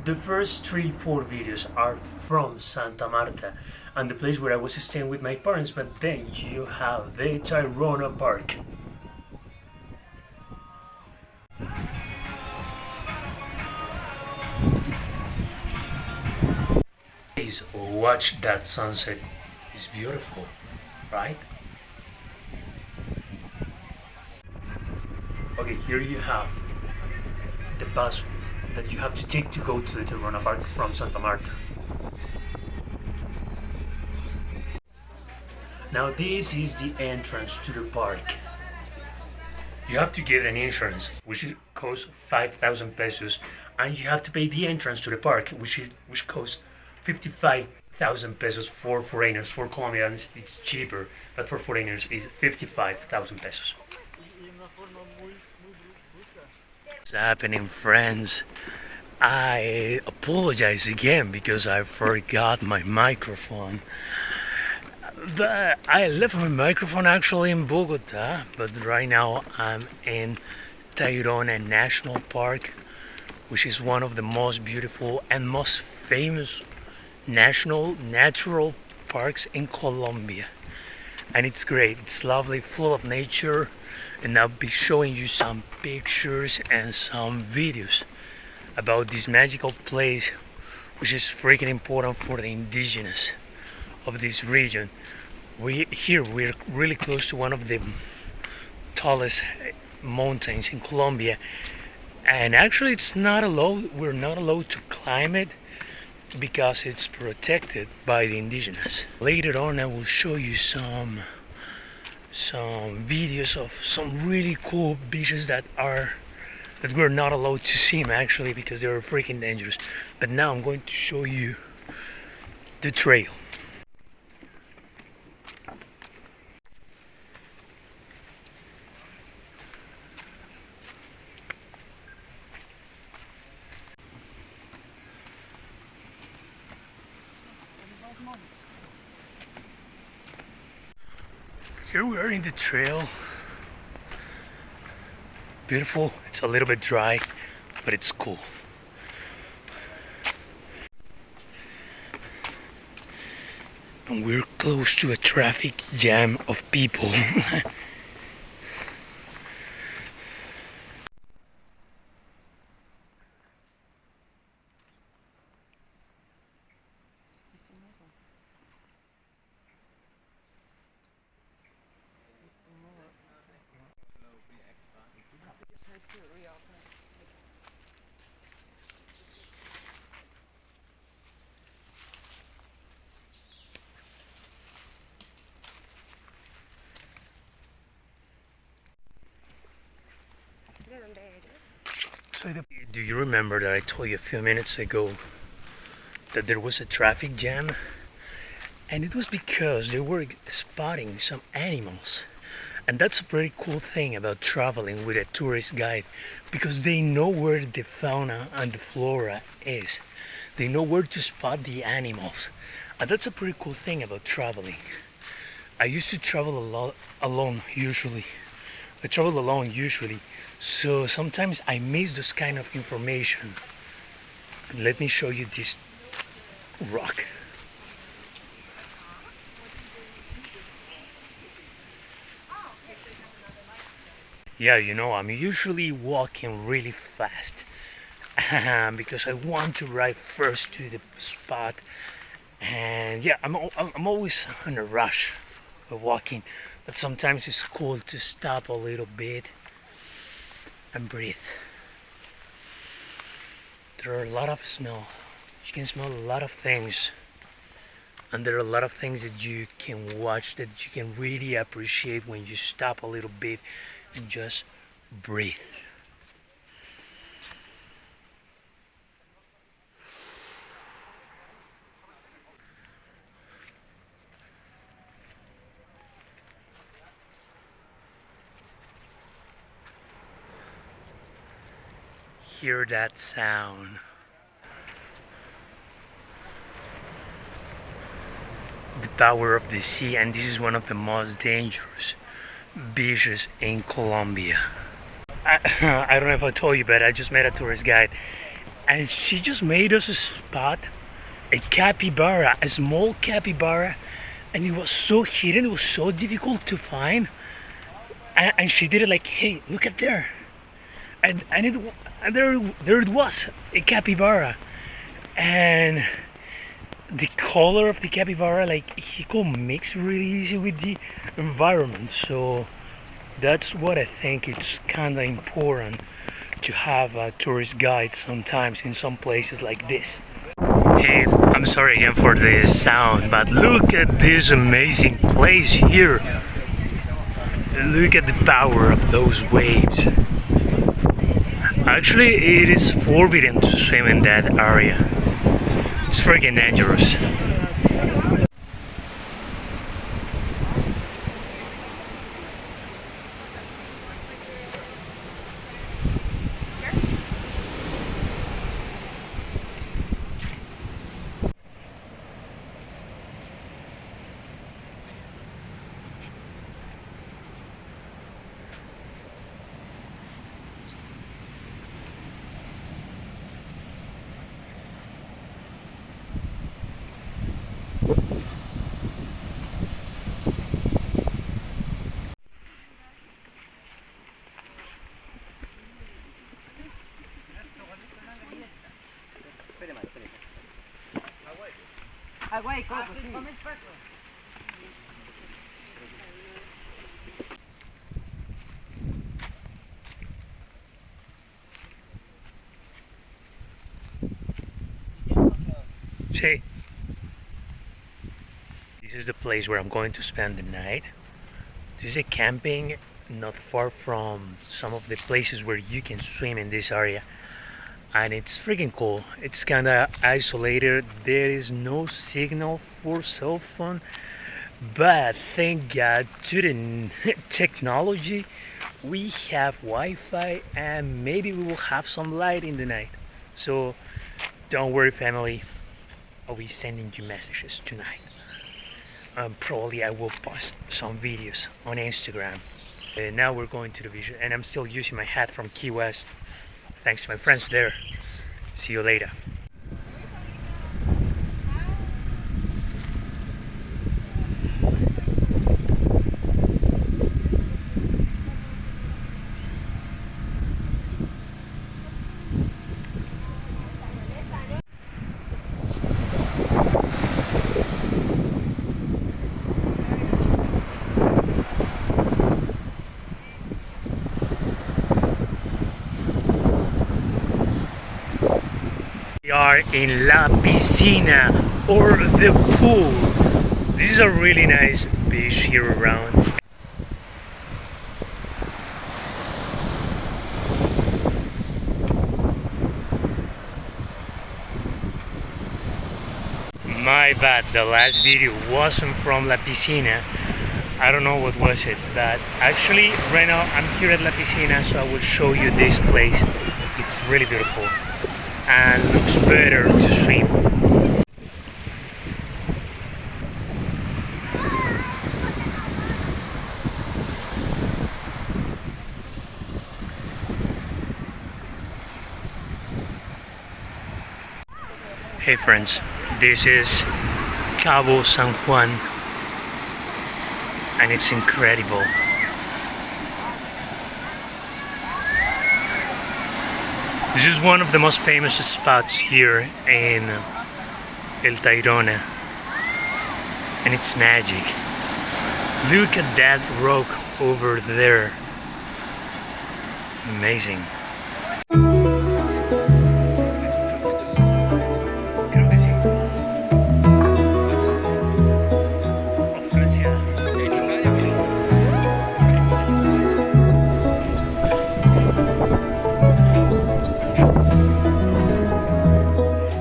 The first 3-4 videos are from Santa Marta and the place where I was staying with my parents, but then you have the Tayrona Park. Please watch that sunset. It's beautiful, right? Okay, here you have the bus that you have to take to go to the Tayrona Park from Santa Marta. Now this is the entrance to the park. You have to get an insurance, which costs 5,000 pesos, and you have to pay the entrance to the park, which costs 55,000 pesos for foreigners. For Colombians, it's cheaper, but for foreigners, it's 55,000 pesos. What's happening, friends? I apologize again because I forgot my microphone. But I left my microphone actually in Bogota, but right now I'm in Tayrona National Park, which is one of the most beautiful and most famous national natural parks in Colombia. And it's great, it's lovely, full of nature, and I'll be showing you some pictures and some videos about this magical place, which is freaking important for the indigenous of this region. We're really close to one of the tallest mountains in Colombia, and actually we're not allowed to climb it because it's protected by the indigenous. Later on I will show you some videos of some really cool beaches that we're not allowed to see actually because they're freaking dangerous. But now I'm going to show you the trail. Here we are in the trail. Beautiful, it's a little bit dry, but it's cool. And we're close to a traffic jam of people. Do you remember that I told you a few minutes ago that there was a traffic jam? And it was because they were spotting some animals. And that's a pretty cool thing about traveling with a tourist guide, because they know where the fauna and the flora is. They know where to spot the animals. And that's a pretty cool thing about traveling. I used to travel a lot alone usually. So sometimes I miss this kind of information. Let me show you this rock. Yeah, I'm usually walking really fast because I want to ride first to the spot. And yeah, I'm always in a rush of walking, but sometimes it's cool to stop a little bit and breathe. There are a lot of smell. You can smell a lot of things, and there are a lot of things that you can watch that you can really appreciate when you stop a little bit and just breathe. Hear that sound. The power of the sea, and this is one of the most dangerous beaches in Colombia. I don't know if I told you, but I just met a tourist guide, and she just made us a spot, a capybara, a small capybara, and it was so hidden, it was so difficult to find. And she did it like, hey, look at there, and there it was, a capybara, and the color of the capybara, like he could mix really easy with the environment. So that's what I think it's kind of important to have a tourist guide sometimes in some places like this. Hey, I'm sorry again for the sound, but look at this amazing place here. Look at the power of those waves. Actually, it is forbidden to swim in that area. It's freaking dangerous. Agua y cosas. Say, this is the place where I'm going to spend the night. This is a camping not far from some of the places where you can swim in this area. And it's freaking cool. It's kind of isolated. There is no signal for cell phone, but thank God to the technology, we have Wi-Fi and maybe we will have some light in the night. So don't worry, family. I'll be sending you messages tonight. Probably I will post some videos on Instagram. Now we're going to the beach, and I'm still using my hat from Key West. Thanks to my friends there. See you later. We are in La Piscina, or the pool. This is a really nice beach here around. My bad, the last video wasn't from La Piscina. I don't know what was it, but actually right now I'm here at La Piscina, so I will show you this place. It's really beautiful and looks better to swim. Hey friends, this is Cabo San Juan and it's incredible. This is one of the most famous spots here in El Tayrona, and it's magic. Look at that rock over there. Amazing.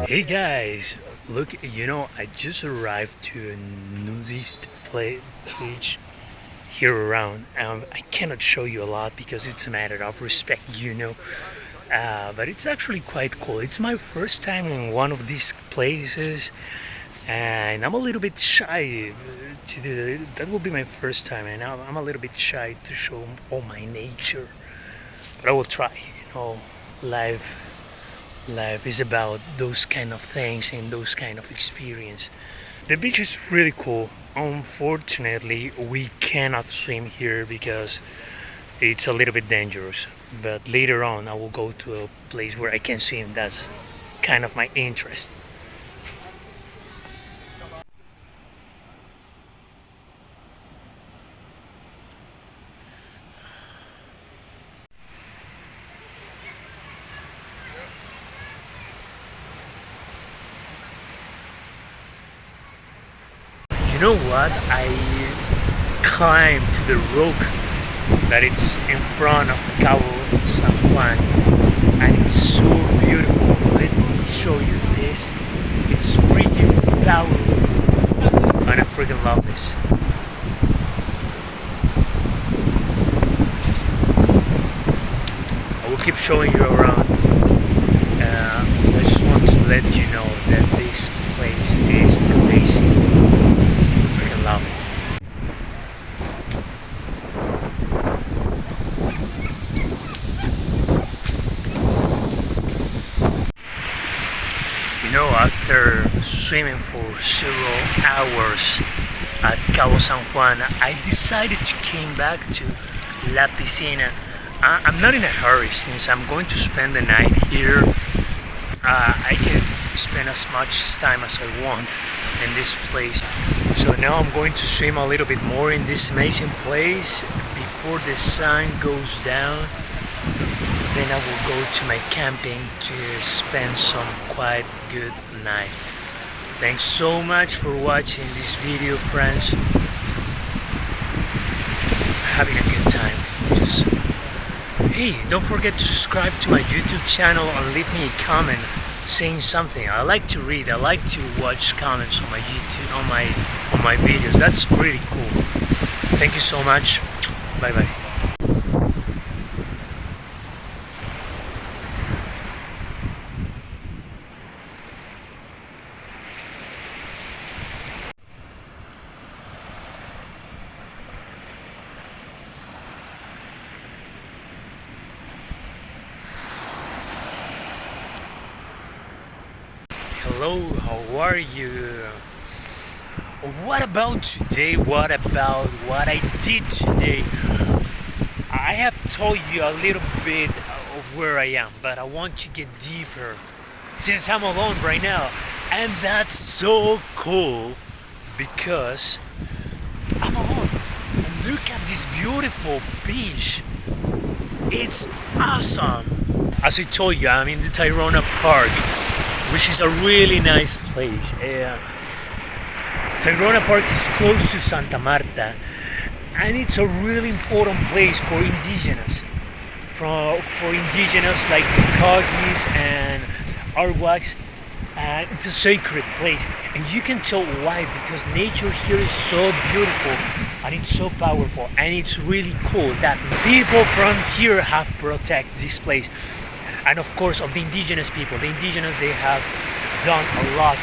Hey guys, look, I just arrived to a nudist page here around. I cannot show you a lot because it's a matter of respect, but it's actually quite cool. It's my first time in one of these places and I'm a little bit shy to do that. Will be my first time, and I'm a little bit shy to show all my nature, but I will try, live Life is about those kind of things and those kind of experience. The beach is really cool. Unfortunately, we cannot swim here because it's a little bit dangerous. But later on, I will go to a place where I can swim. That's kind of my interest. You know what? I climbed to the rock that it's in front of Cabo San Juan, and it's so beautiful. Let me show you this. It's freaking powerful, and I freaking love this. I will keep showing you around. I just want to let you know that this place is amazing. I freaking love it. You know, after swimming for several hours at Cabo San Juan, I decided to came back to La Piscina. I'm not in a hurry since I'm going to spend the night here. I can spend as much time as I want in this place. So now I'm going to swim a little bit more in this amazing place before the sun goes down. Then I will go to my camping to spend some quite good night. Thanks so much for watching this video, friends. Having a good time. Hey, don't forget to subscribe to my YouTube channel and leave me a comment saying something. I like to read. I like to watch comments on my YouTube on my videos. That's pretty cool. Thank you so much. Bye bye. Hello, how are you? What about today? What about what I did today? I have told you a little bit of where I am, but I want to get deeper since I'm alone right now. And that's so cool because I'm alone. And look at this beautiful beach. It's awesome. As I told you, I'm in the Tayrona Park, which is a really nice place. Tayrona Park is close to Santa Marta, and it's a really important place for indigenous, for indigenous like Cogis and Arwaks. It's a sacred place, and you can tell why, because nature here is so beautiful and it's so powerful, and it's really cool that people from here have protected this place. And of course, of the indigenous people, the indigenous, they have done a lot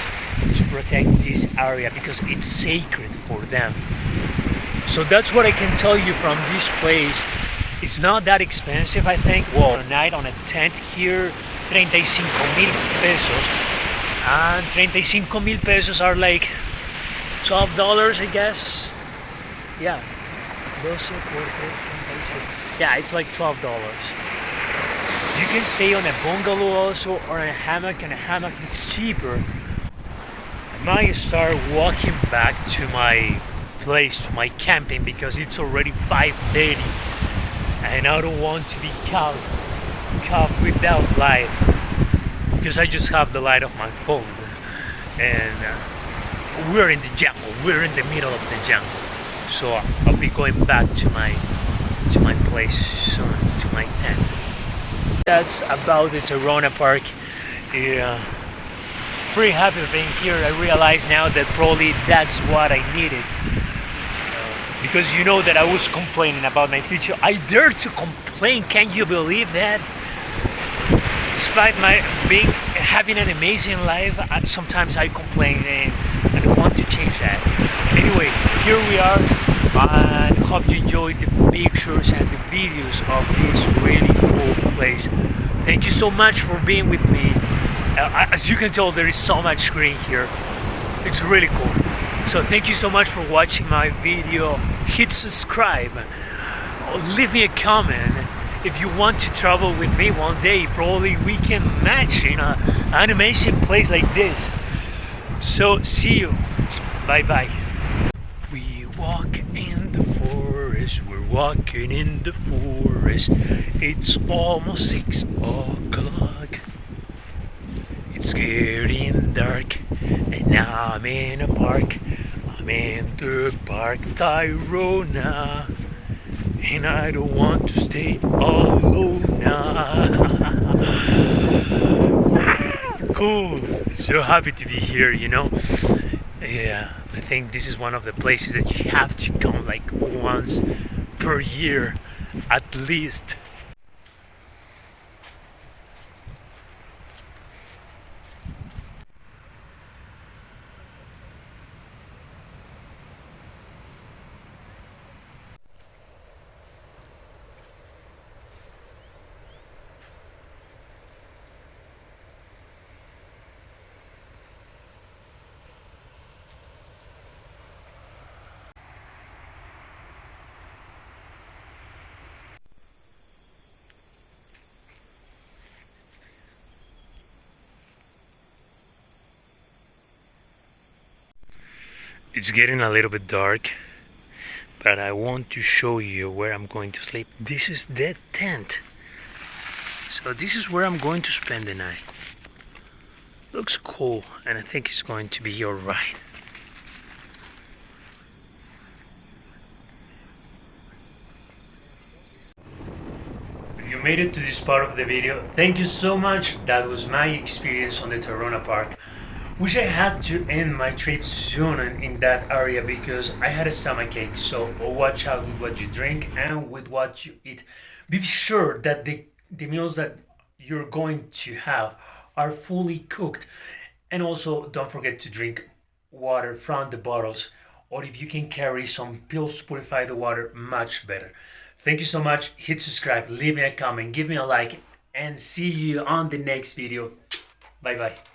to protect this area because it's sacred for them. So that's what I can tell you from this place. It's not that expensive, I think. Well, a night on a tent here, 35,000 pesos. And 35,000 pesos are like $12, I guess. Yeah. 12 por 3, yeah, it's like $12. You can stay on a bungalow also, or a hammock, and a hammock is cheaper. I might start walking back to my place, to my camping, because it's already 5:30 and I don't want to be caught without light, because I just have the light of my phone, and we're in the jungle, we're in the middle of the jungle. So I'll be going back to my place soon, to my tent. That's about the Tayrona Park. Yeah, pretty happy being here. I realize now that probably that's what I needed, because you know that I was complaining about my future. I dare to complain. Can you believe that? Despite my having an amazing life, sometimes I complain, and I want to change that. Anyway, here we are, and hope you enjoyed the pictures and the videos of this really cool place. Thank you so much for being with me. As you can tell, there is so much green here. It's really cool. So thank you so much for watching my video. Hit subscribe. Leave me a comment. If you want to travel with me one day, probably we can match in an animation place like this. So see you. Bye bye. We walk in the forest. We're walking in the forest. It's almost 6 o'clock. It's getting dark, and now I'm in a park. I'm in the park, Tayrona, and I don't want to stay alone now. Cool, so happy to be here, you know. Yeah, I think this is one of the places that you have to come like once per year, at least. It's getting a little bit dark, but I want to show you where I'm going to sleep. This is the tent. So this is where I'm going to spend the night. Looks cool, and I think it's going to be alright. If you made it to this part of the video, thank you so much. That was my experience on the Tayrona Park. Wish I had to end my trip sooner in that area because I had a stomachache. So watch out with what you drink and with what you eat. Be sure that the meals that you're going to have are fully cooked. And also don't forget to drink water from the bottles, or if you can carry some pills to purify the water, much better. Thank you so much. Hit subscribe, leave me a comment, give me a like, and see you on the next video. Bye bye.